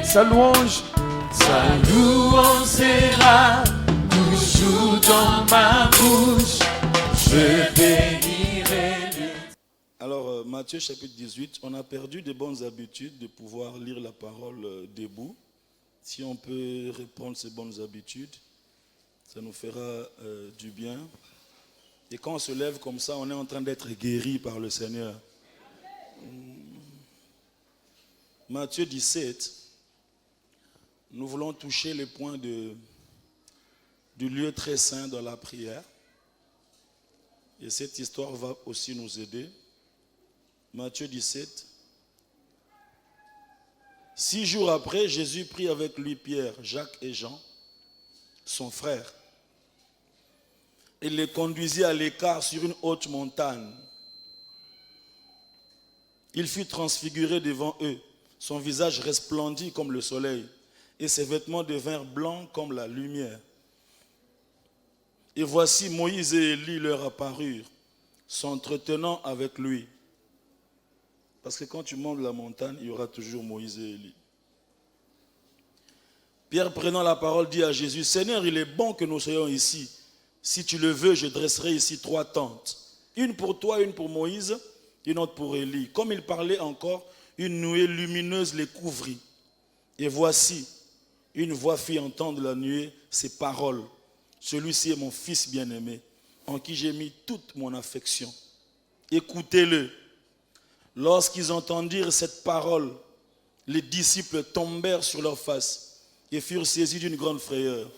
sa louange sera toujours dans ma bouche. Je bénirai lui. Alors, Matthieu chapitre 18, on a perdu de bonnes habitudes de pouvoir lire la parole debout. Si on peut reprendre ces bonnes habitudes, ça nous fera du bien. Et quand on se lève comme ça, on est en train d'être guéri par le Seigneur. Matthieu 17, nous voulons toucher les points du lieu très saint dans la prière. Et cette histoire va aussi nous aider. Matthieu 17. 6 jours après, Jésus prit avec lui Pierre, Jacques et Jean, son frère. Il les conduisit à l'écart sur une haute montagne. Il fut transfiguré devant eux. Son visage resplendit comme le soleil et ses vêtements devinrent blancs comme la lumière. Et voici Moïse et Élie leur apparurent, s'entretenant avec lui. Parce que quand tu montes la montagne, il y aura toujours Moïse et Élie. Pierre, prenant la parole, dit à Jésus, « Seigneur, il est bon que nous soyons ici. Si tu le veux, je dresserai ici 3 tentes. Une pour toi, une pour Moïse, une autre pour Élie. » Comme il parlait encore, une nuée lumineuse les couvrit. Et voici, une voix fit entendre la nuée ces paroles. « Celui-ci est mon fils bien-aimé, en qui j'ai mis toute mon affection. Écoutez-le. » Lorsqu'ils entendirent cette parole, les disciples tombèrent sur leurs faces et furent saisis d'une grande frayeur.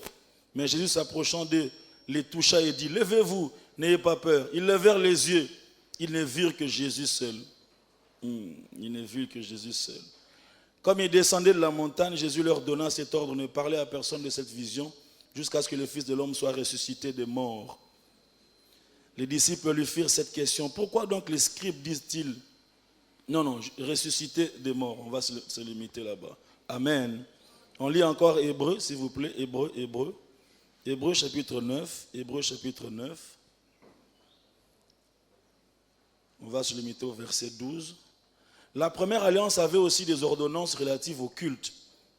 Mais Jésus, s'approchant d'eux, les toucha et dit, « Levez-vous, n'ayez pas peur. » Ils levèrent les yeux. Ils ne virent que Jésus seul. Ils ne virent que Jésus seul. Comme ils descendaient de la montagne, Jésus leur donna cet ordre, ne parlez à personne de cette vision, jusqu'à ce que le Fils de l'homme soit ressuscité des morts. Les disciples lui firent cette question, « Pourquoi donc les scribes disent-ils, non, ressuscité des morts ?» On va se limiter là-bas. Amen. On lit encore Hébreu, s'il vous plaît, Hébreu. Hébreu chapitre 9, Hébreu chapitre 9. On va se limiter au verset 12. La première alliance avait aussi des ordonnances relatives au culte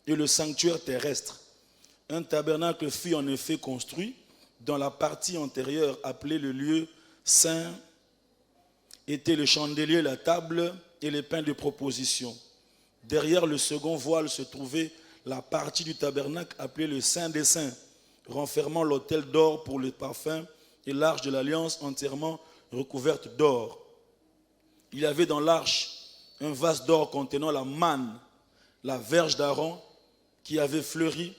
et le sanctuaire terrestre. Un tabernacle fut en effet construit dans la partie antérieure appelée le lieu saint, étaient le chandelier, la table et les pains de proposition. Derrière le second voile se trouvait la partie du tabernacle appelée le Saint des Saints, renfermant l'autel d'or pour le parfum et l'arche de l'alliance entièrement recouverte d'or. Il y avait dans l'arche un vase d'or contenant la manne, la verge d'Aaron qui avait fleuri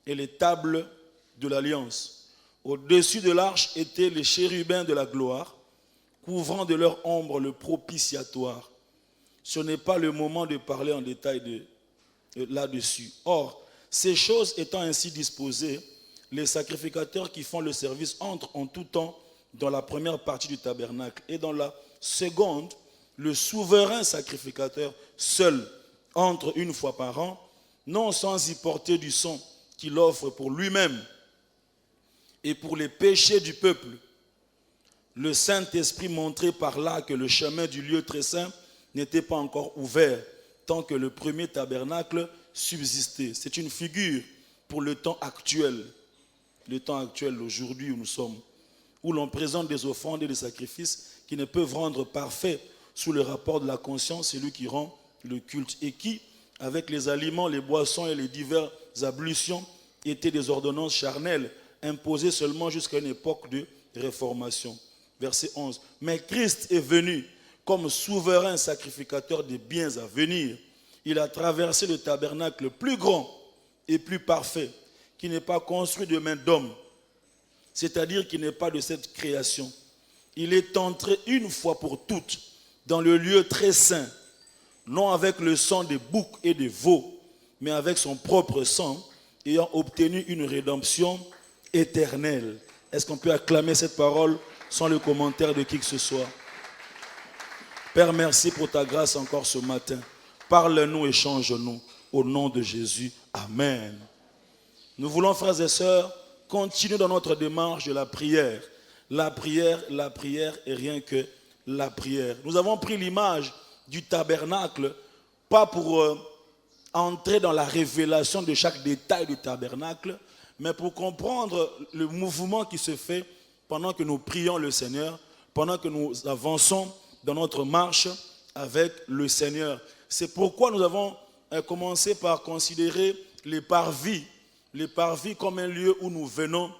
et les tables de l'alliance. Au-dessus de l'arche étaient les chérubins de la gloire, couvrant de leur ombre le propitiatoire. Ce n'est pas le moment de parler en détail là-dessus. Or, ces choses étant ainsi disposées, les sacrificateurs qui font le service entrent en tout temps dans la première partie du tabernacle et dans la seconde, le souverain sacrificateur seul entre une fois par an, non sans y porter du sang qu'il offre pour lui-même et pour les péchés du peuple. Le Saint-Esprit montrait par là que le chemin du lieu très saint n'était pas encore ouvert tant que le premier tabernacle subsistait. C'est une figure pour le temps actuel aujourd'hui où nous sommes, où l'on présente des offrandes et des sacrifices qui ne peuvent rendre parfait sous le rapport de la conscience celui qui rend le culte et qui, avec les aliments, les boissons et les diverses ablutions, étaient des ordonnances charnelles imposées seulement jusqu'à une époque de réformation. Verset 11. Mais Christ est venu comme souverain sacrificateur des biens à venir. Il a traversé le tabernacle plus grand et plus parfait, qui n'est pas construit de main d'homme, c'est-à-dire qui n'est pas de cette création. Il est entré une fois pour toutes dans le lieu très saint, non avec le sang des boucs et des veaux, mais avec son propre sang, ayant obtenu une rédemption éternelle. Est-ce qu'on peut acclamer cette parole sans le commentaire de qui que ce soit? Père, merci pour ta grâce encore ce matin. Parle-nous et change-nous. Au nom de Jésus. Amen. Nous voulons, frères et sœurs, continuer dans notre démarche de la prière. La prière et rien que la prière. Nous avons pris l'image du tabernacle, pas pour entrer dans la révélation de chaque détail du tabernacle, mais pour comprendre le mouvement qui se fait pendant que nous prions le Seigneur, pendant que nous avançons dans notre marche avec le Seigneur. C'est pourquoi nous avons commencé par considérer les parvis comme un lieu où nous venons,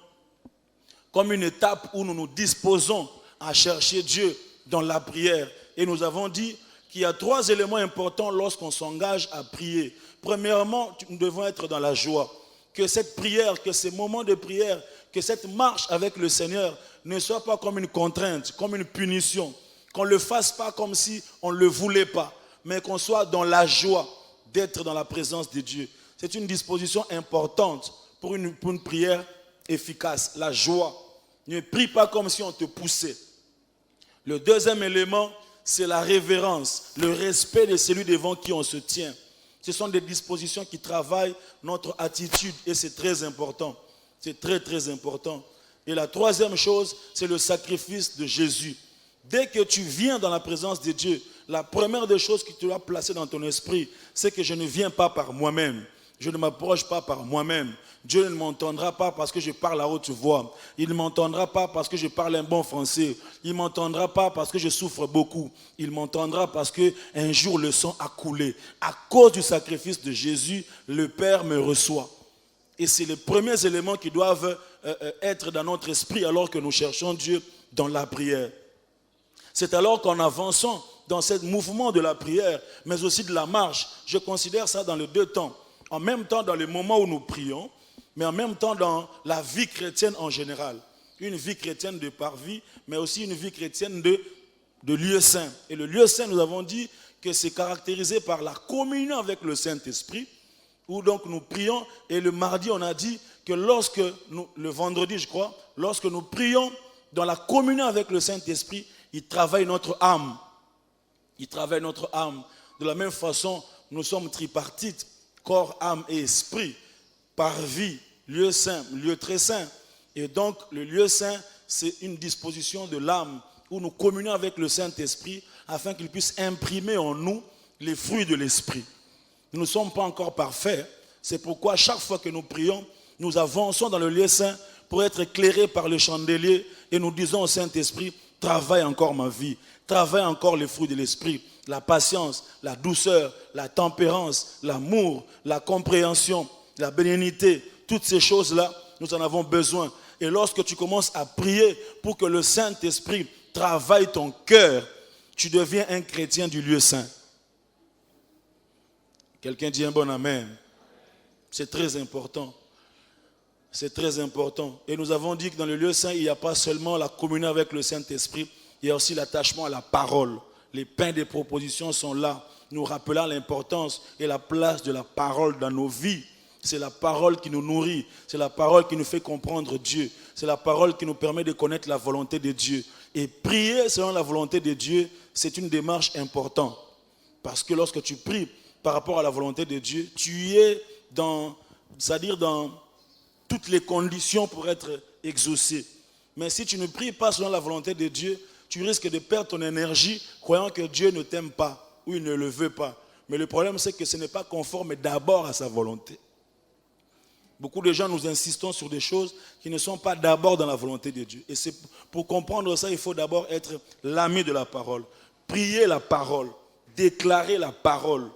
comme une étape où nous nous disposons à chercher Dieu dans la prière. Et nous avons dit qu'il y a 3 éléments importants lorsqu'on s'engage à prier. Premièrement, nous devons être dans la joie. Que cette prière, que ces moments de prière, que cette marche avec le Seigneur ne soit pas comme une contrainte, comme une punition. Qu'on ne le fasse pas comme si on ne le voulait pas, mais qu'on soit dans la joie d'être dans la présence de Dieu. C'est une disposition importante pour une prière efficace, la joie. Ne prie pas comme si on te poussait. Le deuxième élément, c'est la révérence, le respect de celui devant qui on se tient. Ce sont des dispositions qui travaillent notre attitude et c'est très important. C'est très très important. Et la troisième chose, c'est le sacrifice de Jésus. Dès que tu viens dans la présence de Dieu, la première des choses que tu dois placer dans ton esprit, c'est que je ne viens pas par moi-même. Je ne m'approche pas par moi-même. Dieu ne m'entendra pas parce que je parle à haute voix. Il ne m'entendra pas parce que je parle un bon français. Il ne m'entendra pas parce que je souffre beaucoup. Il m'entendra parce qu'un jour le sang a coulé. À cause du sacrifice de Jésus, le Père me reçoit. Et c'est les premiers éléments qui doivent être dans notre esprit alors que nous cherchons Dieu dans la prière. C'est alors qu'en avançant dans ce mouvement de la prière, mais aussi de la marche, je considère ça dans les 2 temps. En même temps dans les moments où nous prions, mais en même temps dans la vie chrétienne en général. Une vie chrétienne de parvis, mais aussi une vie chrétienne de lieu saint. Et le lieu saint, nous avons dit que c'est caractérisé par la communion avec le Saint-Esprit, où donc nous prions. Et le mardi, on a dit que le vendredi, je crois, lorsque nous prions dans la communion avec le Saint-Esprit, il travaille notre âme. Il travaille notre âme. De la même façon, nous sommes tripartites, corps, âme et esprit, parvis, lieu saint, lieu très saint. Et donc, le lieu saint, c'est une disposition de l'âme où nous communions avec le Saint-Esprit afin qu'il puisse imprimer en nous les fruits de l'Esprit. Nous ne sommes pas encore parfaits. C'est pourquoi chaque fois que nous prions, nous avançons dans le lieu saint pour être éclairés par le chandelier et nous disons au Saint-Esprit, travaille encore ma vie, travaille encore les fruits de l'Esprit, la patience, la douceur, la tempérance, l'amour, la compréhension, la bénignité, toutes ces choses-là, nous en avons besoin. Et lorsque tu commences à prier pour que le Saint-Esprit travaille ton cœur, tu deviens un chrétien du lieu saint. Quelqu'un dit un bon amen. C'est très important. C'est très important. Et nous avons dit que dans le lieu saint, il n'y a pas seulement la communion avec le Saint-Esprit, il y a aussi l'attachement à la parole. Les pains des propositions sont là, nous rappelant l'importance et la place de la parole dans nos vies. C'est la parole qui nous nourrit, c'est la parole qui nous fait comprendre Dieu, c'est la parole qui nous permet de connaître la volonté de Dieu. Et prier selon la volonté de Dieu, c'est une démarche importante. Parce que lorsque tu pries par rapport à la volonté de Dieu, tu es dans toutes les conditions pour être exaucé. Mais si tu ne pries pas selon la volonté de Dieu, tu risques de perdre ton énergie croyant que Dieu ne t'aime pas ou il ne le veut pas. Mais le problème, c'est que ce n'est pas conforme d'abord à sa volonté. Beaucoup de gens, nous insistons sur des choses qui ne sont pas d'abord dans la volonté de Dieu. Et c'est pour comprendre ça, il faut d'abord être l'ami de la parole. Prier la parole, déclarer la parole.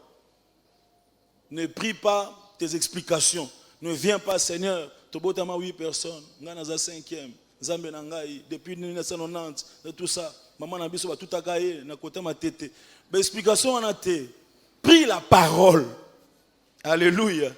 Ne prie pas tes explications. Ne viens pas, Seigneur, Tobotama 8 personnes, Nganaza 5e, Zambe Nangai, depuis 1990, tout ça. Maman Nabiso va tout agayer, Nakota ma tete. Mais explication en a été. Prie la parole. Alléluia.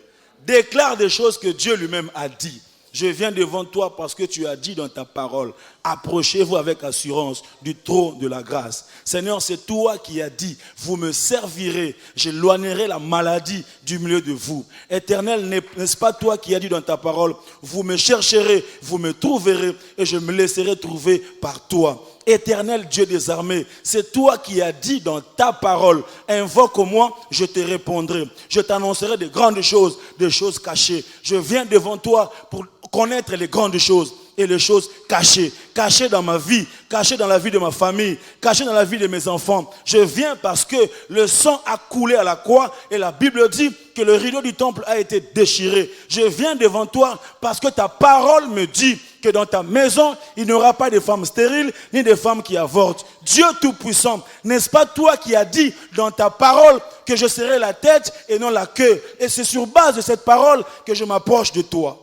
Déclare des choses que Dieu lui-même a dit. Je viens devant toi parce que tu as dit dans ta parole. Approchez-vous avec assurance du trône de la grâce. Seigneur, c'est toi qui as dit, vous me servirez, j'éloignerai la maladie du milieu de vous. Éternel, n'est-ce pas toi qui as dit dans ta parole, vous me chercherez, vous me trouverez et je me laisserai trouver par toi. Éternel Dieu des armées, c'est toi qui as dit dans ta parole, invoque-moi, je te répondrai. Je t'annoncerai de grandes choses, des choses cachées. Je viens devant toi pour connaître les grandes choses. et les choses cachées. Cachées dans ma vie, cachées dans la vie de ma famille, cachées dans la vie de mes enfants. Je viens parce que le sang a coulé à la croix et la Bible dit que le rideau du temple a été déchiré. Je viens devant toi parce que ta parole me dit que dans ta maison, il n'y aura pas de femmes stériles ni de femmes qui avortent. Dieu Tout-Puissant, n'est-ce pas toi qui as dit dans ta parole que je serai la tête et non la queue? Et c'est sur base de cette parole que je m'approche de toi.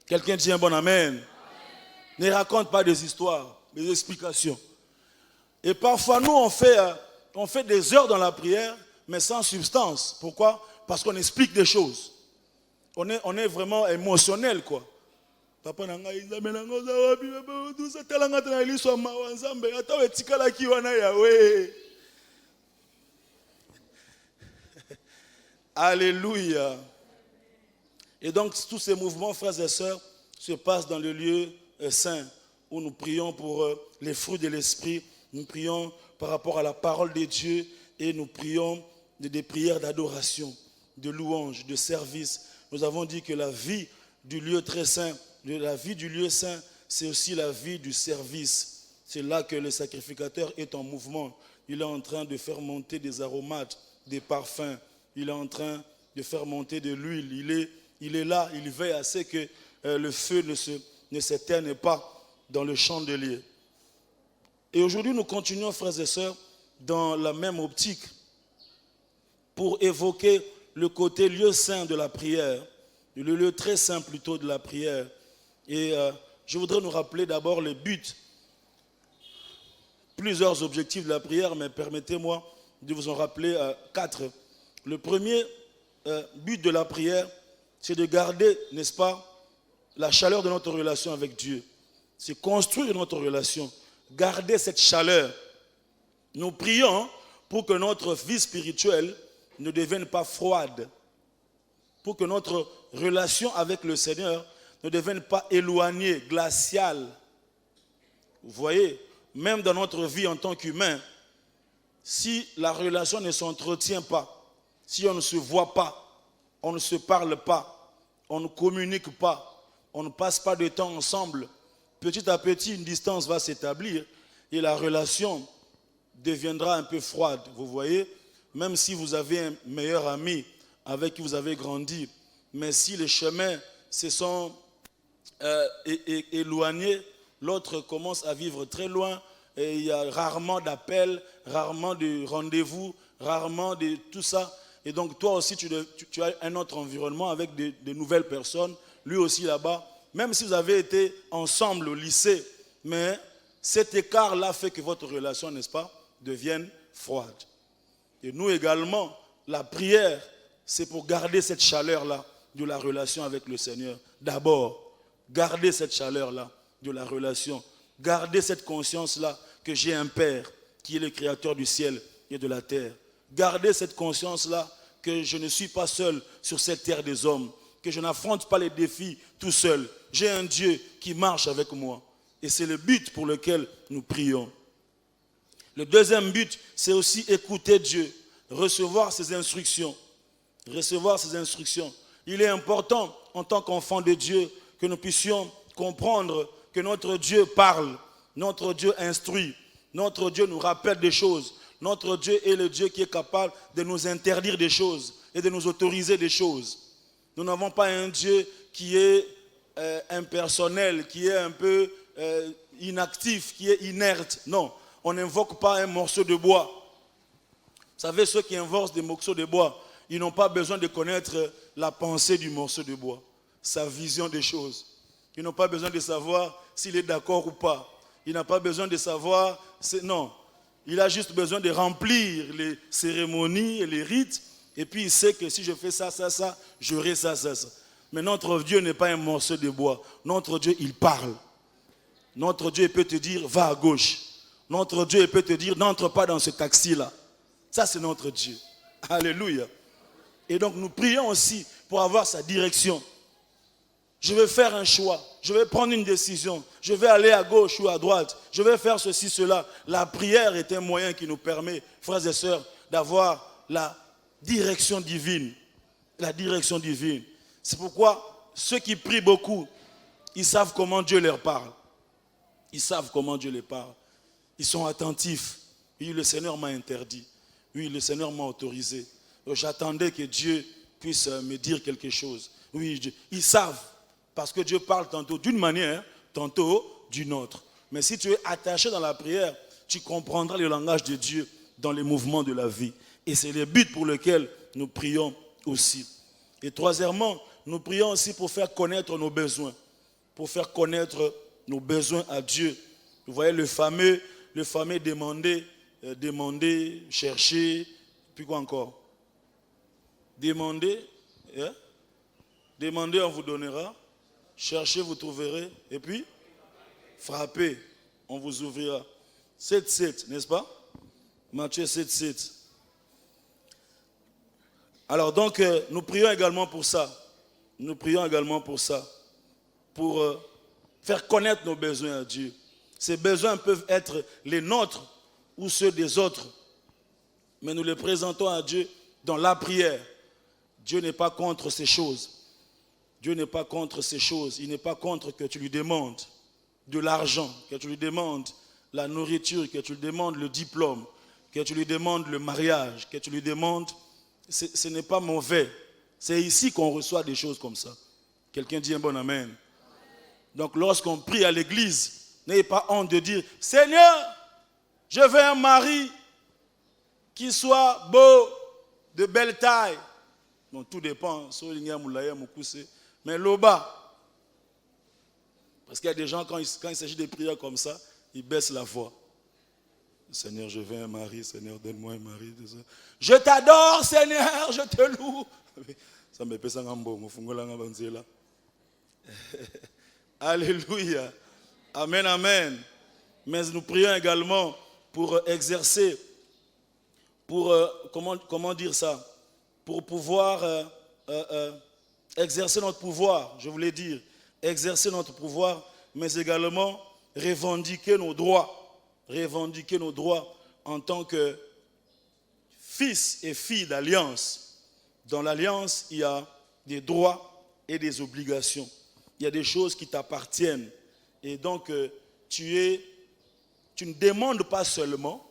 Quelqu'un dit un bon amen. Ne raconte pas des histoires, des explications. Et parfois, nous, on fait des heures dans la prière, mais sans substance. Pourquoi? Parce qu'on explique des choses. On est vraiment émotionnel, quoi. Papa nanga inzambe nanga zawapi tout ça telanga tena iliswa mawa nzambe ata wetikala kiwana yawe. Alléluia. Et donc tous ces mouvements, frères et sœurs, se passent dans le lieu saint où nous prions pour les fruits de l'esprit, nous prions par rapport à la parole de Dieu et nous prions des prières d'adoration, de louange, de service. Nous avons dit que la vie du lieu très saint, la vie du lieu saint, c'est aussi la vie du service. C'est là que le sacrificateur est en mouvement. Il est en train de faire monter des aromates, des parfums. Il est en train de faire monter de l'huile. Il est là, il veille à ce que le feu ne s'éteigne pas dans le chandelier. Et aujourd'hui, nous continuons, frères et sœurs, dans la même optique pour évoquer le côté lieu saint de la prière, le lieu très saint plutôt de la prière. Et je voudrais nous rappeler d'abord les buts, plusieurs objectifs de la prière, mais permettez-moi de vous en rappeler 4. Le premier but de la prière, c'est de garder, n'est-ce pas, la chaleur de notre relation avec Dieu. C'est construire notre relation, garder cette chaleur. Nous prions pour que notre vie spirituelle ne devienne pas froide, pour que notre relation avec le Seigneur ne devienne pas éloignée, glaciale. Vous voyez, même dans notre vie en tant qu'humain, si la relation ne s'entretient pas, si on ne se voit pas, on ne se parle pas, on ne communique pas, on ne passe pas de temps ensemble, petit à petit, une distance va s'établir et la relation deviendra un peu froide. Vous voyez, même si vous avez un meilleur ami avec qui vous avez grandi, mais si les chemins se sont éloignés, l'autre commence à vivre très loin et il y a rarement d'appels, rarement de rendez-vous, rarement de tout ça. Et donc toi aussi tu as un autre environnement avec de nouvelles personnes, lui aussi là-bas. Même si vous avez été ensemble au lycée, mais cet écart-là fait que votre relation, n'est-ce pas, devienne froide. Et nous également, la prière, c'est pour garder cette chaleur-là de la relation avec le Seigneur. D'abord, garder cette chaleur-là de la relation. Garder cette conscience-là que j'ai un Père qui est le créateur du ciel et de la terre. Garder cette conscience-là que je ne suis pas seul sur cette terre des hommes, que je n'affronte pas les défis tout seul. J'ai un Dieu qui marche avec moi. Et c'est le but pour lequel nous prions. Le deuxième but, c'est aussi écouter Dieu, recevoir ses instructions. Recevoir ses instructions. Il est important, en tant qu'enfant de Dieu, que nous puissions comprendre que notre Dieu parle, notre Dieu instruit, notre Dieu nous rappelle des choses. Notre Dieu est le Dieu qui est capable de nous interdire des choses et de nous autoriser des choses. Nous n'avons pas un Dieu qui est impersonnel, qui est un peu inactif, qui est inerte. Non, on n'invoque pas un morceau de bois. Vous savez, ceux qui invoquent des morceaux de bois, ils n'ont pas besoin de connaître la pensée du morceau de bois, sa vision des choses. Ils n'ont pas besoin de savoir s'il est d'accord ou pas. Il n'a pas besoin de savoir... Non, il a juste besoin de remplir les cérémonies et les rites. Et puis il sait que si je fais ça, j'aurai ça. Mais notre Dieu n'est pas un morceau de bois. Notre Dieu, il parle. Notre Dieu peut te dire, va à gauche. Notre Dieu peut te dire, n'entre pas dans ce taxi-là. Ça, c'est notre Dieu. Alléluia. Et donc, nous prions aussi pour avoir sa direction. Je vais faire un choix. Je vais prendre une décision. Je vais aller à gauche ou à droite. Je vais faire ceci, cela. La prière est un moyen qui nous permet, frères et sœurs, d'avoir la direction divine. La direction divine. C'est pourquoi ceux qui prient beaucoup, Ils savent comment Dieu leur parle. Ils savent comment Dieu les parle. Ils sont attentifs. Oui, le Seigneur m'a interdit. Oui, le Seigneur m'a autorisé. J'attendais que Dieu puisse me dire quelque chose. Oui, ils savent. Parce que Dieu parle tantôt d'une manière, tantôt d'une autre. Mais si tu es attaché dans la prière, tu comprendras le langage de Dieu dans les mouvements de la vie. Et c'est le but pour lequel nous prions aussi. Et troisièmement, nous prions aussi pour faire connaître nos besoins. Pour faire connaître nos besoins à Dieu. Vous voyez le fameux demander, chercher, puis quoi encore? Demander, demandez, on vous donnera. Cherchez, vous trouverez. Et puis, frappez, on vous ouvrira. 7, n'est-ce pas? Matthieu 7. Alors donc, nous prions également pour ça. Nous prions également pour ça. Pour faire connaître nos besoins à Dieu. Ces besoins peuvent être les nôtres ou ceux des autres. Mais nous les présentons à Dieu dans la prière. Dieu n'est pas contre ces choses. Dieu n'est pas contre ces choses. Il n'est pas contre que tu lui demandes de l'argent, que tu lui demandes la nourriture, que tu lui demandes le diplôme, que tu lui demandes le mariage, que tu lui demandes... Ce n'est pas mauvais. C'est ici qu'on reçoit des choses comme ça. Quelqu'un dit un bon amen. Donc lorsqu'on prie à l'église, n'ayez pas honte de dire, Seigneur, je veux un mari qui soit beau, de belle taille. Bon, tout dépend. Mais l'oba. Parce qu'il y a des gens, quand il s'agit de prières comme ça, ils baissent la voix. Seigneur, je veux un mari. Seigneur, donne-moi un mari. Je t'adore, Seigneur, je te loue. Ça me pèse un bon. Alléluia. Amen, amen. Mais nous prions également pour exercer, comment dire ça? Pour pouvoir exercer notre pouvoir, je voulais dire, exercer notre pouvoir, mais également revendiquer nos droits en tant que fils et filles d'alliance. Dans l'alliance, il y a des droits et des obligations. Il y a des choses qui t'appartiennent. Et donc, tu ne demandes pas seulement,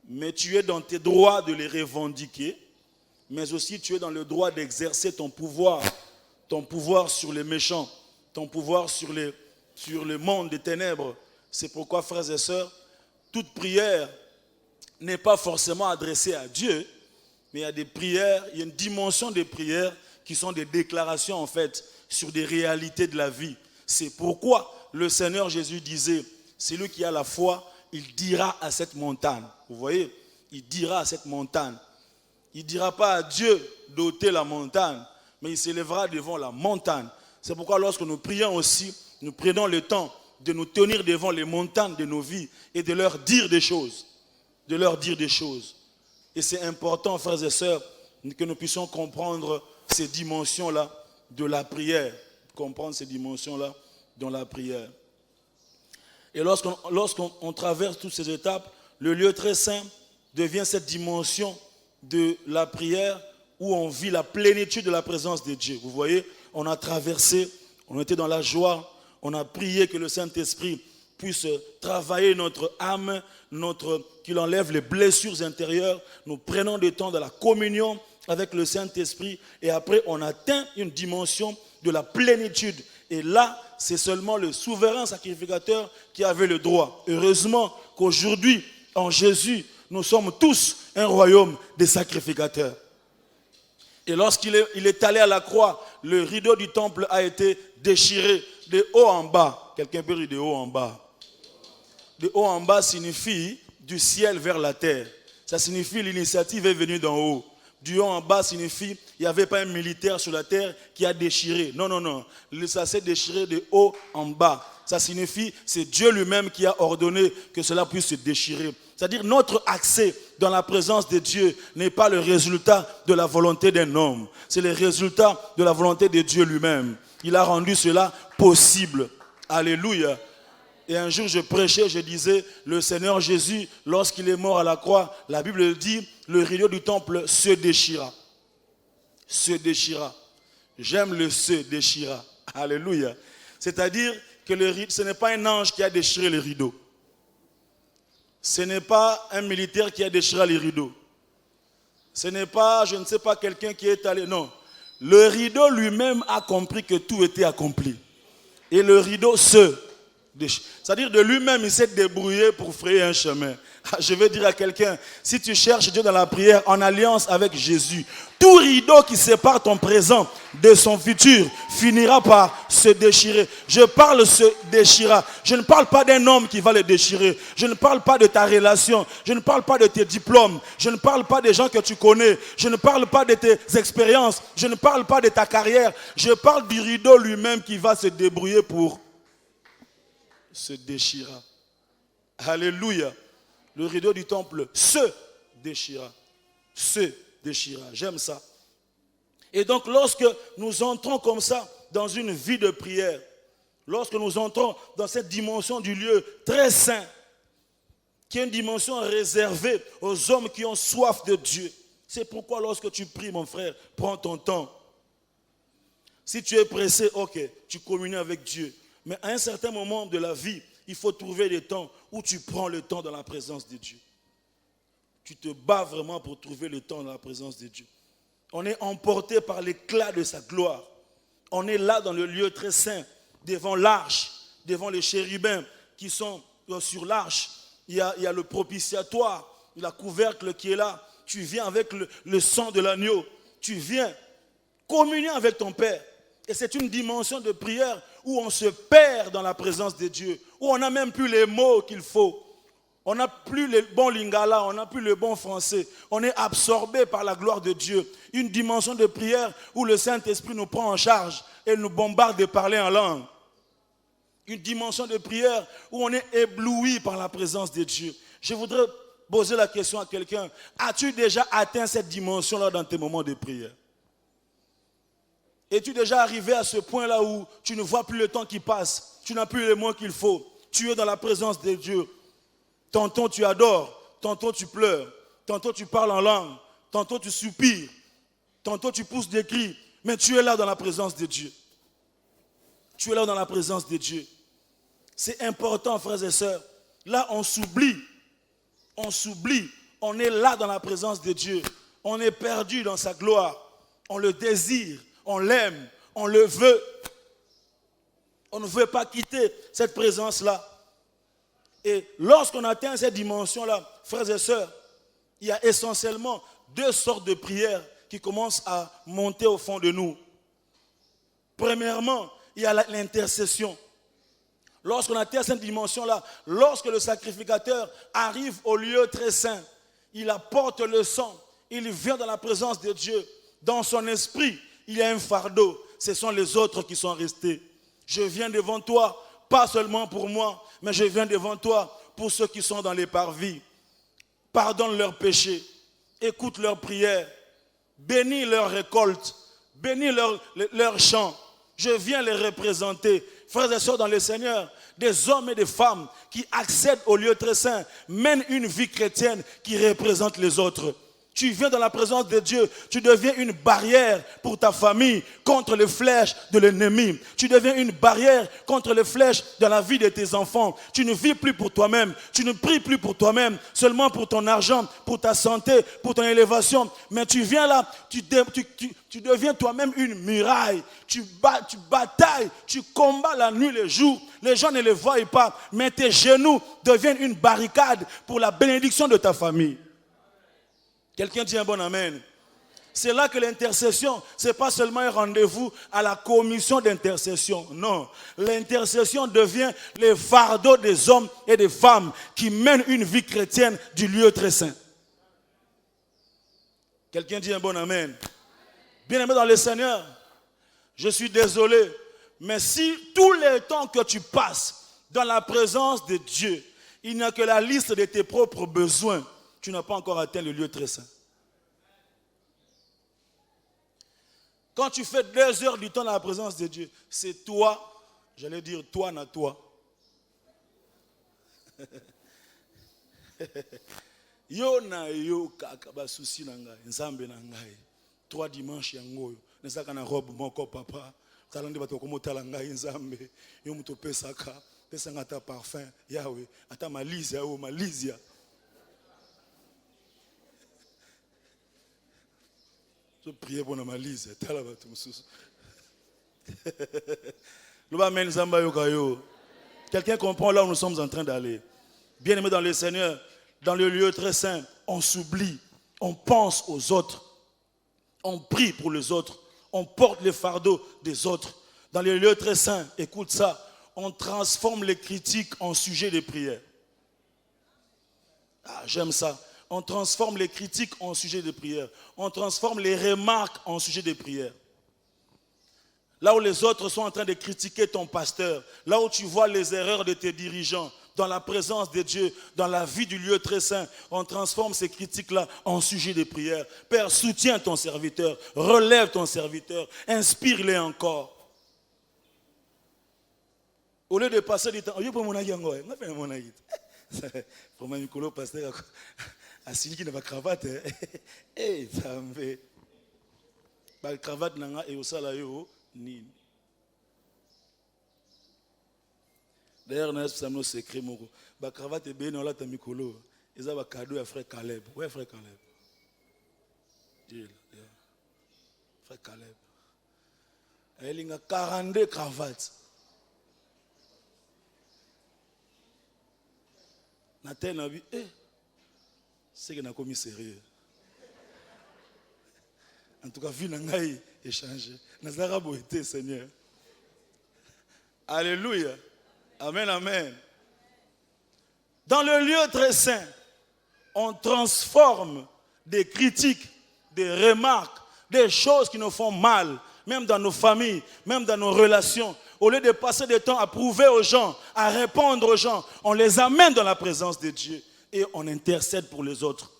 mais tu es dans tes droits de les revendiquer, mais aussi tu es dans le droit d'exercer ton pouvoir sur les méchants, ton pouvoir sur le monde des ténèbres. C'est pourquoi, frères et sœurs, toute prière n'est pas forcément adressée à Dieu, mais il y a des prières, il y a une dimension des prières qui sont des déclarations en fait sur des réalités de la vie. C'est pourquoi le Seigneur Jésus disait, celui qui a la foi, il dira à cette montagne. Vous voyez, il dira à cette montagne. Il ne dira pas à Dieu d'ôter la montagne, mais il s'élèvera devant la montagne. C'est pourquoi lorsque nous prions aussi, nous prenons le temps de nous tenir devant les montagnes de nos vies et de leur dire des choses. De leur dire des choses. Et c'est important, frères et sœurs, que nous puissions comprendre ces dimensions-là de la prière. Comprendre ces dimensions-là dans la prière. Et lorsqu'on traverse toutes ces étapes, le lieu très saint devient cette dimension de la prière où on vit la plénitude de la présence de Dieu. Vous voyez, on a traversé, on était dans la joie, on a prié que le Saint-Esprit puisse travailler notre âme, qu'il enlève les blessures intérieures. Nous prenons du temps de la communion avec le Saint-Esprit et après on atteint une dimension de la plénitude. Et là, c'est seulement le souverain sacrificateur qui avait le droit. Heureusement qu'aujourd'hui, en Jésus, nous sommes tous un royaume des sacrificateurs. Et lorsqu'il est allé à la croix, le rideau du temple a été déchiré de haut en bas. Quelqu'un peut dire de haut en bas. De haut en bas signifie du ciel vers la terre. Ça signifie l'initiative est venue d'en haut. Du haut en bas signifie il n'y avait pas un militaire sur la terre qui a déchiré. Non, non, non. Ça s'est déchiré de haut en bas. Ça signifie c'est Dieu lui-même qui a ordonné que cela puisse se déchirer. C'est-à-dire notre accès dans la présence de Dieu n'est pas le résultat de la volonté d'un homme. C'est le résultat de la volonté de Dieu lui-même. Il a rendu cela possible. Alléluia. Et un jour je prêchais, je disais, le Seigneur Jésus, lorsqu'il est mort à la croix, la Bible dit, le rideau du temple se déchira. Se déchira. J'aime le se déchira. Alléluia. C'est-à-dire que ce n'est pas un ange qui a déchiré les rideaux. Ce n'est pas un militaire qui a déchiré les rideaux. Ce n'est pas, je ne sais pas, quelqu'un qui est allé... Non. Le rideau lui-même a compris que tout était accompli. Et le rideau se déchire. C'est-à-dire de lui-même, il s'est débrouillé pour frayer un chemin. Je vais dire à quelqu'un, si tu cherches Dieu dans la prière en alliance avec Jésus, tout rideau qui sépare ton présent de son futur finira par se déchirer. Je parle se déchira. Je ne parle pas d'un homme qui va le déchirer. Je ne parle pas de ta relation. Je ne parle pas de tes diplômes. Je ne parle pas des gens que tu connais. Je ne parle pas de tes expériences. Je ne parle pas de ta carrière. Je parle du rideau lui-même qui va se débrouiller pour se déchirer. Alléluia. Le rideau du temple se déchira. Se déchira. J'aime ça. Et donc, lorsque nous entrons comme ça dans une vie de prière, lorsque nous entrons dans cette dimension du lieu très saint, qui est une dimension réservée aux hommes qui ont soif de Dieu, c'est pourquoi lorsque tu pries, mon frère, prends ton temps. Si tu es pressé, ok, tu communies avec Dieu. Mais à un certain moment de la vie, il faut trouver des temps où tu prends le temps dans la présence de Dieu. Tu te bats vraiment pour trouver le temps dans la présence de Dieu. On est emporté par l'éclat de sa gloire. On est là dans le lieu très saint, devant l'arche, devant les chérubins qui sont sur l'arche. Il y a le propitiatoire, la couvercle qui est là. Tu viens avec le sang de l'agneau. Tu viens communier avec ton Père. Et c'est une dimension de prière où on se perd dans la présence de Dieu, où on n'a même plus les mots qu'il faut. On n'a plus le bon lingala, on n'a plus le bon français. On est absorbé par la gloire de Dieu. Une dimension de prière où le Saint-Esprit nous prend en charge et nous bombarde de parler en langue. Une dimension de prière où on est ébloui par la présence de Dieu. Je voudrais poser la question à quelqu'un. As-tu déjà atteint cette dimension-là dans tes moments de prière? Es-tu déjà arrivé à ce point-là où tu ne vois plus le temps qui passe? Tu n'as plus les mots qu'il faut. Tu es dans la présence de Dieu. Tantôt tu adores, tantôt tu pleures, tantôt tu parles en langue, tantôt tu soupires, tantôt tu pousses des cris, mais tu es là dans la présence de Dieu. Tu es là dans la présence de Dieu. C'est important, frères et sœurs. Là, on s'oublie. On s'oublie. On est là dans la présence de Dieu. On est perdu dans sa gloire. On le désire. On l'aime, on le veut. On ne veut pas quitter cette présence-là. Et lorsqu'on atteint cette dimension-là, frères et sœurs, il y a essentiellement deux sortes de prières qui commencent à monter au fond de nous. Premièrement, il y a l'intercession. Lorsqu'on atteint cette dimension-là, lorsque le sacrificateur arrive au lieu très saint, il apporte le sang, il vient dans la présence de Dieu, dans son esprit. Il y a un fardeau, ce sont les autres qui sont restés. Je viens devant toi, pas seulement pour moi, mais je viens devant toi pour ceux qui sont dans les parvis. Pardonne leurs péchés, écoute leurs prières, bénis leurs récoltes, bénis leurs champs. Je viens les représenter. Frères et sœurs dans le Seigneur, des hommes et des femmes qui accèdent au lieu très saint, mènent une vie chrétienne qui représente les autres. Tu viens dans la présence de Dieu, tu deviens une barrière pour ta famille contre les flèches de l'ennemi. Tu deviens une barrière contre les flèches de la vie de tes enfants. Tu ne vis plus pour toi-même, tu ne pries plus pour toi-même, seulement pour ton argent, pour ta santé, pour ton élévation. Mais tu viens là, tu deviens toi-même une muraille. Tu batailles, tu combats la nuit, le jour. Les gens ne le voient pas, mais tes genoux deviennent une barricade pour la bénédiction de ta famille. Quelqu'un dit un bon amen. C'est là que l'intercession, ce n'est pas seulement un rendez-vous à la commission d'intercession. Non, l'intercession devient le fardeau des hommes et des femmes qui mènent une vie chrétienne du lieu très saint. Quelqu'un dit un bon amen. Bien-aimé dans le Seigneur, je suis désolé, mais si tout le temps que tu passes dans la présence de Dieu, il n'y a que la liste de tes propres besoins, tu n'as pas encore atteint le lieu très saint. Quand tu fais 2 heures du temps dans la présence de Dieu, c'est toi, j'allais dire toi na toi. Yo na yo kakaba souci na ngai, nzambe na ngai. 3 dimanches yango, nesaka na robe moko papa, talandi bato komotala ngai nzambe yo muto pesaka pesanga ata parfum yawe ata malizi yawe malizia je prie pour la malizi tala bato mususu loba men nzamba yo kayo. Quelqu'un comprend là où nous sommes en train d'aller. Bien-aimés dans le Seigneur, dans le lieu très saint, on s'oublie, on pense aux autres, on prie pour les autres, on porte les fardeaux des autres. Dans le lieu très saint, écoute ça, on transforme les critiques en sujet de prière. Ah, j'aime ça. On transforme les critiques en sujet de prière. On transforme les remarques en sujet de prière. Là où les autres sont en train de critiquer ton pasteur, là où tu vois les erreurs de tes dirigeants, dans la présence de Dieu, dans la vie du lieu très saint, on transforme ces critiques-là en sujet de prière. Père, soutiens ton serviteur, relève ton serviteur, inspire-les encore. Au lieu de passer du temps, pour mon aïe, pour mon Nicolo, pasteur, assis qui n'a pas cravate, eh, ça me fait. La cravate n'a et au salaire. D'ailleurs, nous avons un secret. La cravate est bien dans la tamicolo. Ils ont un cadeau à frère Caleb. Oui, frère Caleb. Frère Caleb. Il a 42 cravates. Nathan a dit, c'est qu'il a commis sérieux. En tout cas, vie n'a pas échangé. Nous avons été, Seigneur. Alléluia. Amen, amen. Dans le lieu très saint, on transforme des critiques, des remarques, des choses qui nous font mal, même dans nos familles, même dans nos relations. Au lieu de passer du temps à prouver aux gens, à répondre aux gens, on les amène dans la présence de Dieu et on intercède pour les autres.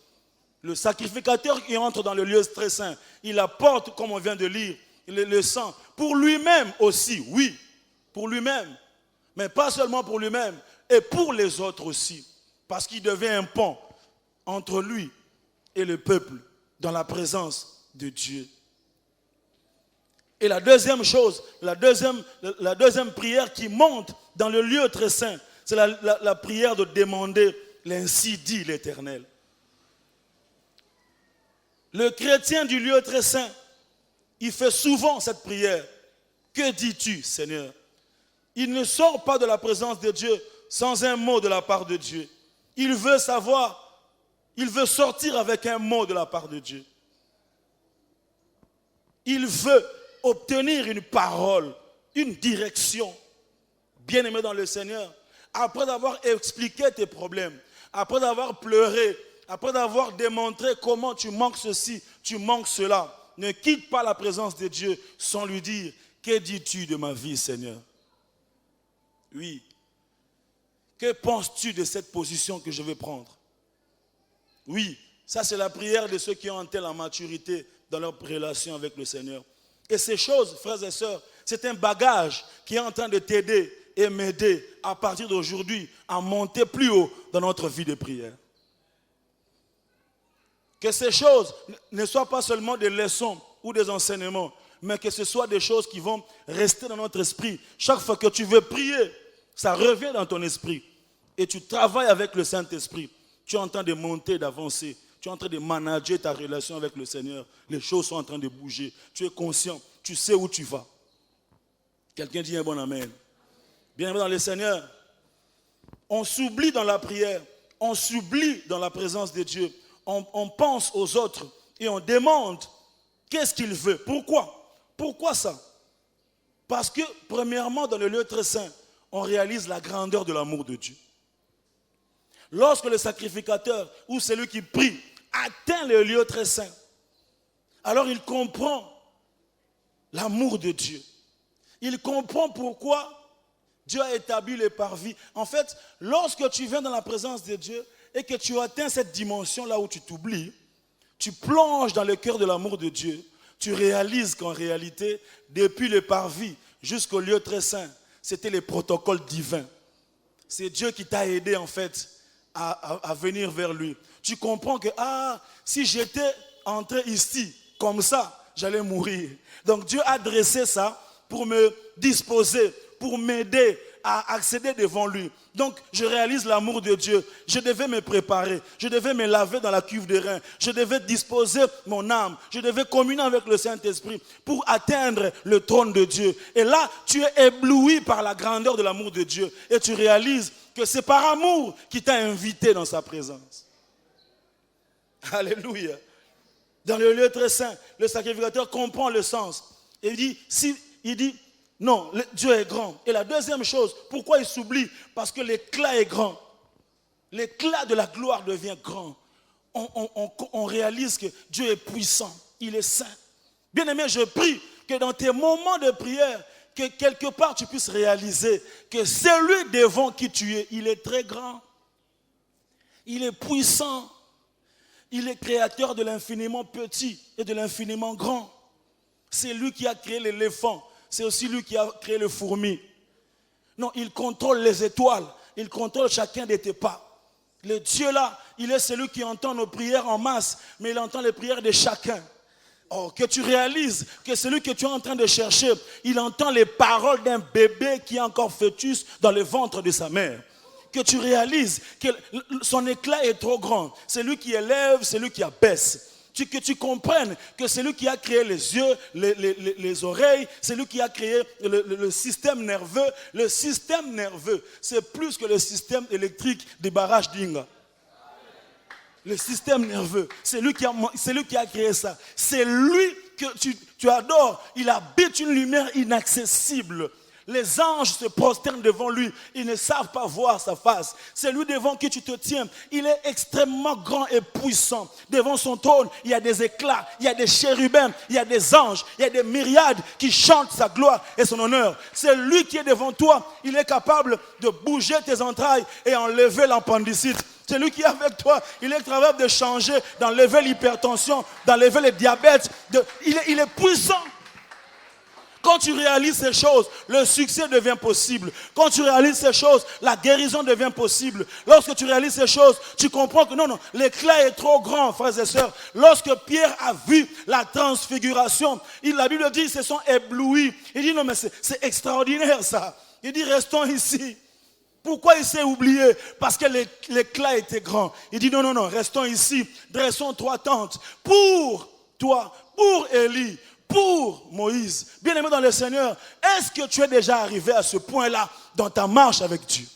Le sacrificateur qui entre dans le lieu très saint, il apporte, comme on vient de lire, le sang pour lui-même aussi, oui, pour lui-même. Mais pas seulement pour lui-même, et pour les autres aussi. Parce qu'il devient un pont entre lui et le peuple dans la présence de Dieu. Et la deuxième chose, la deuxième prière qui monte dans le lieu très saint, c'est la prière de demander l'ainsi dit l'Éternel. Le chrétien du lieu très saint, il fait souvent cette prière. Que dis-tu, Seigneur? Il ne sort pas de la présence de Dieu sans un mot de la part de Dieu. Il veut savoir, il veut sortir avec un mot de la part de Dieu. Il veut obtenir une parole, une direction. Bien-aimé dans le Seigneur, après avoir expliqué tes problèmes, après avoir pleuré, après avoir démontré comment tu manques ceci, tu manques cela, ne quitte pas la présence de Dieu sans lui dire, que dis-tu de ma vie, Seigneur? Oui. Que penses-tu de cette position que je vais prendre? Oui, ça c'est la prière de ceux qui ont atteint la maturité dans leur relation avec le Seigneur. Et ces choses, frères et sœurs, c'est un bagage qui est en train de t'aider et m'aider à partir d'aujourd'hui à monter plus haut dans notre vie de prière. Que ces choses ne soient pas seulement des leçons ou des enseignements, mais que ce soit des choses qui vont rester dans notre esprit. Chaque fois que tu veux prier, ça revient dans ton esprit. Et tu travailles avec le Saint-Esprit. Tu es en train de monter, d'avancer. Tu es en train de manager ta relation avec le Seigneur. Les choses sont en train de bouger. Tu es conscient. Tu sais où tu vas. Quelqu'un dit un bon amen. Bienvenue dans le Seigneur. On s'oublie dans la prière. On s'oublie dans la présence de Dieu. On pense aux autres et on demande qu'est-ce qu'il veut. Pourquoi? Pourquoi ça? Parce que, premièrement, dans le lieu très saint, on réalise la grandeur de l'amour de Dieu. Lorsque le sacrificateur ou celui qui prie atteint le lieu très saint, alors il comprend l'amour de Dieu. Il comprend pourquoi Dieu a établi les parvis. En fait, lorsque tu viens dans la présence de Dieu et que tu atteins cette dimension-là où tu t'oublies, tu plonges dans le cœur de l'amour de Dieu, tu réalises qu'en réalité, depuis le parvis jusqu'au lieu très saint, c'était les protocoles divins. C'est Dieu qui t'a aidé en fait à venir vers lui. Tu comprends que si j'étais entré ici comme ça, j'allais mourir. Donc Dieu a dressé ça pour me disposer, pour m'aider à accéder devant lui. Donc, je réalise l'amour de Dieu. Je devais me préparer. Je devais me laver dans la cuve de rein. Je devais disposer mon âme. Je devais communier avec le Saint-Esprit pour atteindre le trône de Dieu. Et là, tu es ébloui par la grandeur de l'amour de Dieu. Et tu réalises que c'est par amour qu'il t'a invité dans sa présence. Alléluia. Dans le lieu très saint, le sacrificateur comprend le sens. Et il dit, non, Dieu est grand. Et la deuxième chose, pourquoi il s'oublie? Parce que l'éclat est grand. L'éclat de la gloire devient grand. On réalise que Dieu est puissant, il est saint. Bien-aimé, je prie que dans tes moments de prière, que quelque part tu puisses réaliser que celui devant qui tu es, il est très grand. Il est puissant. Il est créateur de l'infiniment petit et de l'infiniment grand. C'est lui qui a créé l'éléphant. C'est aussi lui qui a créé le fourmi. Non, il contrôle les étoiles. Il contrôle chacun de tes pas. Le Dieu là, il est celui qui entend nos prières en masse, mais il entend les prières de chacun. Oh, que tu réalises que celui que tu es en train de chercher, il entend les paroles d'un bébé qui est encore fœtus dans le ventre de sa mère. Que tu réalises que son éclat est trop grand. C'est lui qui élève, c'est lui qui abaisse. Que tu comprennes que c'est lui qui a créé les yeux, les oreilles, c'est lui qui a créé le système nerveux. Le système nerveux, c'est plus que le système électrique des barrages d'Inga. Le système nerveux, c'est lui qui a créé ça. C'est lui que tu adores. Il habite une lumière inaccessible. Les anges se prosternent devant lui. Ils ne savent pas voir sa face. C'est lui devant qui tu te tiens. Il est extrêmement grand et puissant. Devant son trône, il y a des éclats, il y a des chérubins, il y a des anges, il y a des myriades qui chantent sa gloire et son honneur. C'est lui qui est devant toi. Il est capable de bouger tes entrailles et enlever l'appendicite. C'est lui qui est avec toi. Il est capable de changer, d'enlever l'hypertension, d'enlever le diabète. Il est puissant. Quand tu réalises ces choses, le succès devient possible. Quand tu réalises ces choses, la guérison devient possible. Lorsque tu réalises ces choses, tu comprends que non, l'éclat est trop grand, frères et sœurs. Lorsque Pierre a vu la transfiguration, la Bible dit qu'ils se sont éblouis. Il dit non mais c'est extraordinaire ça. Il dit restons ici. Pourquoi il s'est oublié? Parce que l'éclat était grand. Il dit non, restons ici. Dressons 3 tentes pour toi, pour Élie, pour Moïse. Bien-aimé dans le Seigneur, est-ce que tu es déjà arrivé à ce point-là dans ta marche avec Dieu?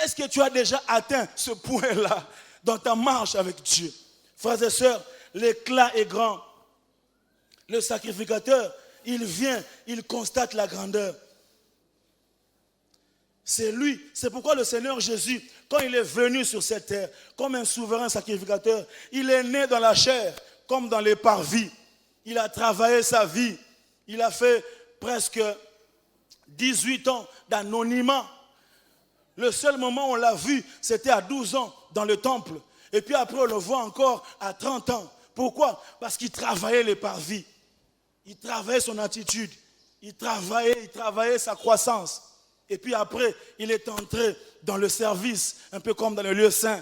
Est-ce que tu as déjà atteint ce point-là dans ta marche avec Dieu? Frères et sœurs, l'éclat est grand. Le sacrificateur, il vient, il constate la grandeur. C'est lui. C'est pourquoi le Seigneur Jésus, quand il est venu sur cette terre, comme un souverain sacrificateur, il est né dans la chair, comme dans les parvis. Il a travaillé sa vie. Il a fait presque 18 ans d'anonymat. Le seul moment où on l'a vu, c'était à 12 ans dans le temple. Et puis après, on le voit encore à 30 ans. Pourquoi? Parce qu'il travaillait les parvis. Il travaillait son attitude. Il travaillait sa croissance. Et puis après, il est entré dans le service, un peu comme dans le lieu saint.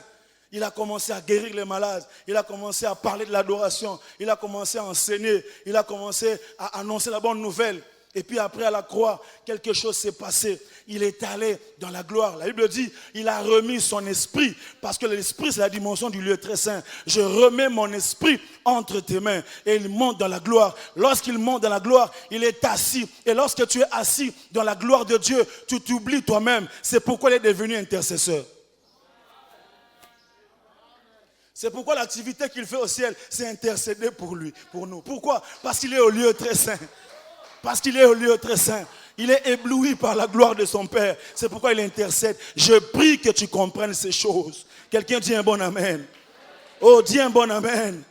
Il a commencé à guérir les malades. Il a commencé à parler de l'adoration. Il a commencé à enseigner. Il a commencé à annoncer la bonne nouvelle. Et puis après, à la croix, quelque chose s'est passé. Il est allé dans la gloire. La Bible dit, il a remis son esprit. Parce que l'esprit, c'est la dimension du lieu très saint. Je remets mon esprit entre tes mains. Et il monte dans la gloire. Lorsqu'il monte dans la gloire, il est assis. Et lorsque tu es assis dans la gloire de Dieu, tu t'oublies toi-même. C'est pourquoi il est devenu intercesseur. C'est pourquoi l'activité qu'il fait au ciel, c'est intercéder pour lui, pour nous. Pourquoi? Parce qu'il est au lieu très saint. Parce qu'il est au lieu très saint. Il est ébloui par la gloire de son Père. C'est pourquoi il intercède. Je prie que tu comprennes ces choses. Quelqu'un dit un bon amen. Oh, dis un bon amen.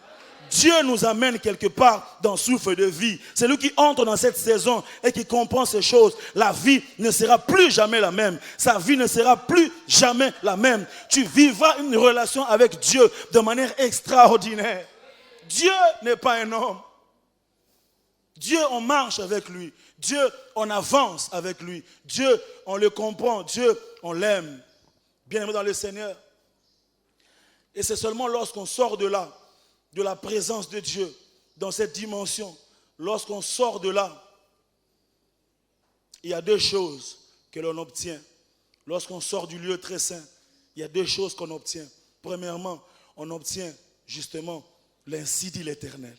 Dieu nous amène quelque part dans le souffle de vie. C'est lui qui entre dans cette saison et qui comprend ces choses. La vie ne sera plus jamais la même. Sa vie ne sera plus jamais la même. Tu vivras une relation avec Dieu de manière extraordinaire. Dieu n'est pas un homme. Dieu, on marche avec lui. Dieu, on avance avec lui. Dieu, on le comprend. Dieu, on l'aime. Bien-aimé dans le Seigneur. Et c'est seulement lorsqu'on sort de là, de la présence de Dieu, dans cette dimension, lorsqu'on sort de là, il y a deux choses que l'on obtient. Lorsqu'on sort du lieu très saint, il y a deux choses qu'on obtient. Premièrement, on obtient justement l'ainsi dit l'Éternel.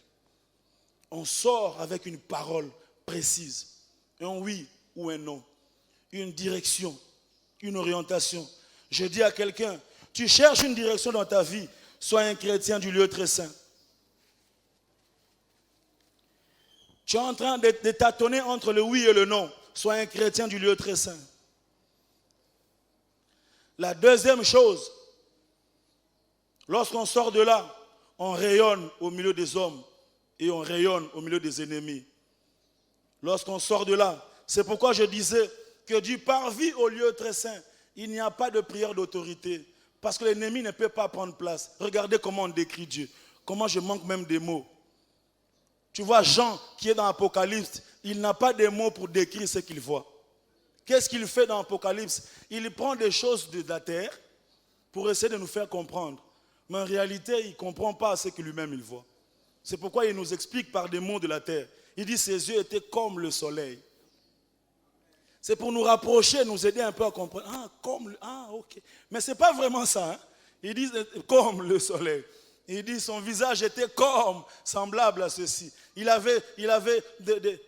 On sort avec une parole précise, un oui ou un non, une direction, une orientation. Je dis à quelqu'un, tu cherches une direction dans ta vie, sois un chrétien du lieu très saint. Tu es en train de tâtonner entre le oui et le non, sois un chrétien du lieu très saint. La deuxième chose, lorsqu'on sort de là, on rayonne au milieu des hommes et on rayonne au milieu des ennemis. Lorsqu'on sort de là, c'est pourquoi je disais que du parvis au lieu très saint, il n'y a pas de prière d'autorité. Parce que l'ennemi ne peut pas prendre place. Regardez comment on décrit Dieu. Comment je manque même des mots. Tu vois Jean qui est dans l'Apocalypse, il n'a pas de mots pour décrire ce qu'il voit. Qu'est-ce qu'il fait dans l'Apocalypse? Il prend des choses de la terre pour essayer de nous faire comprendre. Mais en réalité, il ne comprend pas ce que lui-même il voit. C'est pourquoi il nous explique par des mots de la terre. Il dit ses yeux étaient comme le soleil. C'est pour nous rapprocher, nous aider un peu à comprendre. Ok. Mais ce n'est pas vraiment ça. Hein? Il dit comme le soleil. Il dit son visage était comme, semblable à ceci. Il avait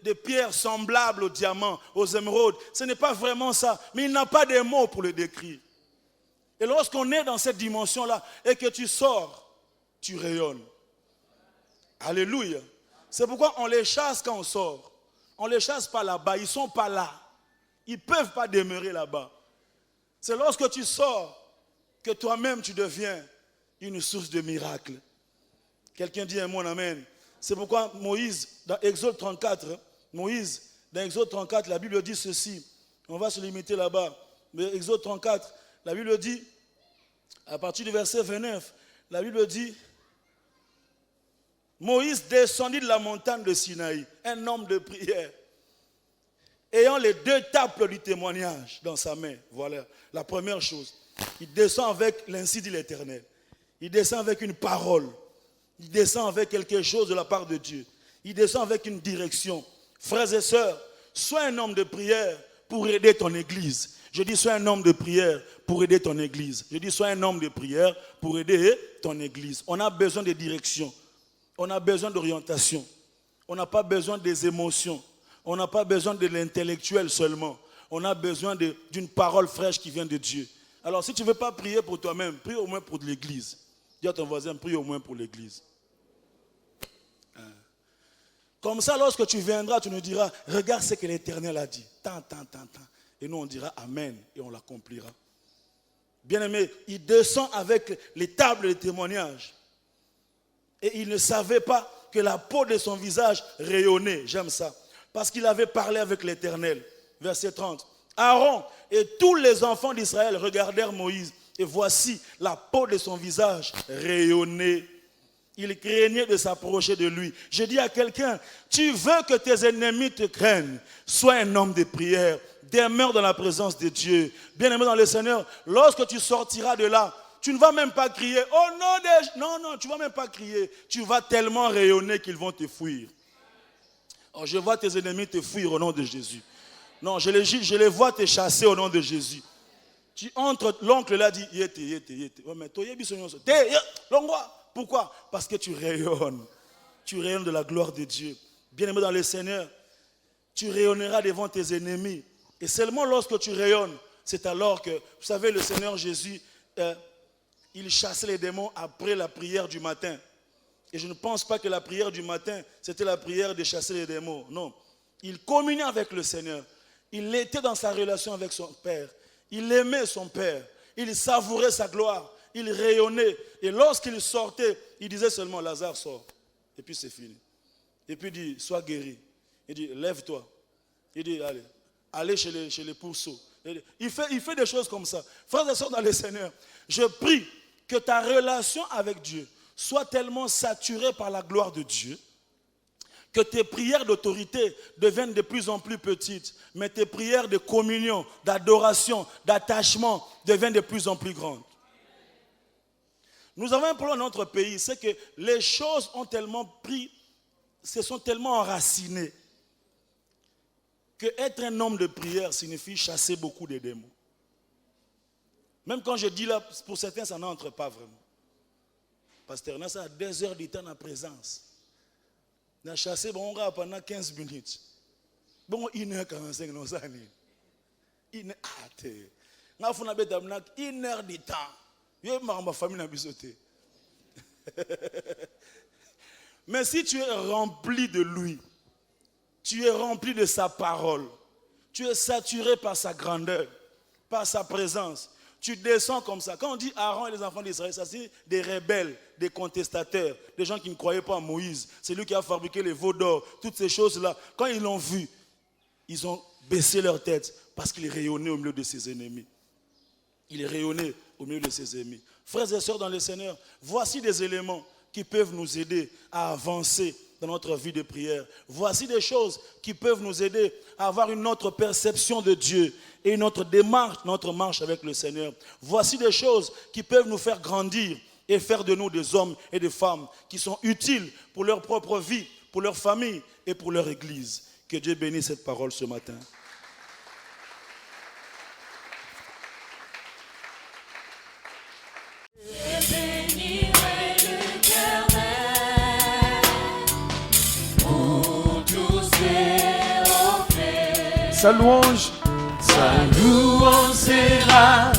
des pierres semblables aux diamants, aux émeraudes. Ce n'est pas vraiment ça. Mais il n'a pas de mots pour le décrire. Et lorsqu'on est dans cette dimension-là et que tu sors, tu rayonnes. Alléluia. C'est pourquoi on les chasse quand on sort. On ne les chasse pas là-bas, ils ne sont pas là. Ils ne peuvent pas demeurer là-bas. C'est lorsque tu sors que toi-même tu deviens une source de miracles. Quelqu'un dit un mot amen. C'est pourquoi Moïse, dans Exode 34, la Bible dit ceci. On va se limiter là-bas. Mais Exode 34, la Bible dit, à partir du verset 29, la Bible dit, Moïse descendit de la montagne de Sinaï, un homme de prière, ayant les deux tables du témoignage dans sa main. Voilà la première chose. Il descend avec l'ainsi dit l'Éternel. Il descend avec une parole. Il descend avec quelque chose de la part de Dieu. Il descend avec une direction. Frères et sœurs, sois un homme de prière pour aider ton église. Je dis, sois un homme de prière pour aider ton église. Je dis, sois un homme de prière pour aider ton église. On a besoin de direction. On a besoin d'orientation. On n'a pas besoin des émotions. On n'a pas besoin de l'intellectuel seulement. On a besoin d'une parole fraîche qui vient de Dieu. Alors, si tu ne veux pas prier pour toi-même, prie au moins pour l'église. Dis à ton voisin, prie au moins pour l'église. Comme ça, lorsque tu viendras, tu nous diras, regarde ce que l'Éternel a dit. Tant. Et nous, on dira Amen et on l'accomplira. Bien-aimé, il descend avec les tables de témoignage. Et il ne savait pas que la peau de son visage rayonnait. J'aime ça. Parce qu'il avait parlé avec l'Éternel. Verset 30. Aaron et tous les enfants d'Israël regardèrent Moïse. Et voici, la peau de son visage rayonnait. Il craignait de s'approcher de lui. Je dis à quelqu'un, tu veux que tes ennemis te craignent. Sois un homme de prière. Demeure dans la présence de Dieu. Bien-aimé dans le Seigneur, lorsque tu sortiras de là, tu ne vas même pas crier, oh non, non, tu ne vas même pas crier. Tu vas tellement rayonner qu'ils vont te fuir. Oh, je vois tes ennemis te fuir au nom de Jésus. Non, je les vois te chasser au nom de Jésus. Tu entres, l'oncle là dit, pourquoi? Parce que tu rayonnes. Tu rayonnes de la gloire de Dieu. Bien-aimé dans le Seigneur, tu rayonneras devant tes ennemis. Et seulement lorsque tu rayonnes, c'est alors que, vous savez, le Seigneur Jésus, il chassait les démons après la prière du matin. Et je ne pense pas que la prière du matin, c'était la prière de chasser les démons. Non. Il communiait avec le Seigneur. Il était dans sa relation avec son Père. Il aimait son Père. Il savourait sa gloire. Il rayonnait. Et lorsqu'il sortait, il disait seulement, Lazare sort. Et puis c'est fini. Et puis il dit, sois guéri. Il dit, lève-toi. Il dit, allez chez les pourceaux. Il fait des choses comme ça. Frères et sœurs dans le Seigneur, je prie que ta relation avec Dieu soit tellement saturée par la gloire de Dieu, que tes prières d'autorité deviennent de plus en plus petites, mais tes prières de communion, d'adoration, d'attachement deviennent de plus en plus grandes. Nous avons un problème dans notre pays, c'est que les choses ont tellement pris se sont tellement enracinés que être un homme de prière signifie chasser beaucoup de démons. Même quand je dis là, pour certains, ça n'entre pas vraiment. Pasteur, on a ça à 2 heures du temps en présence. On a chassé bon, pendant 15 minutes. Bon, 1h45, non, ça n'est. 1 heure du temps. Je vais ma famille n'a bisoté. Mais si tu es rempli de lui, tu es rempli de sa parole, tu es saturé par sa grandeur, par sa présence, tu descends comme ça. Quand on dit Aaron et les enfants d'Israël, ça c'est des rebelles, des contestateurs, des gens qui ne croyaient pas en Moïse. C'est lui qui a fabriqué les veaux d'or, toutes ces choses-là. Quand ils l'ont vu, ils ont baissé leur tête parce qu'il rayonnait au milieu de ses ennemis. Il rayonnait au milieu de ses ennemis. Frères et sœurs dans le Seigneur, voici des éléments qui peuvent nous aider à avancer dans notre vie de prière. Voici des choses qui peuvent nous aider à avoir une autre perception de Dieu et notre démarche, notre marche avec le Seigneur. Voici des choses qui peuvent nous faire grandir et faire de nous des hommes et des femmes qui sont utiles pour leur propre vie, pour leur famille et pour leur église. Que Dieu bénisse cette parole ce matin. Sa louange sera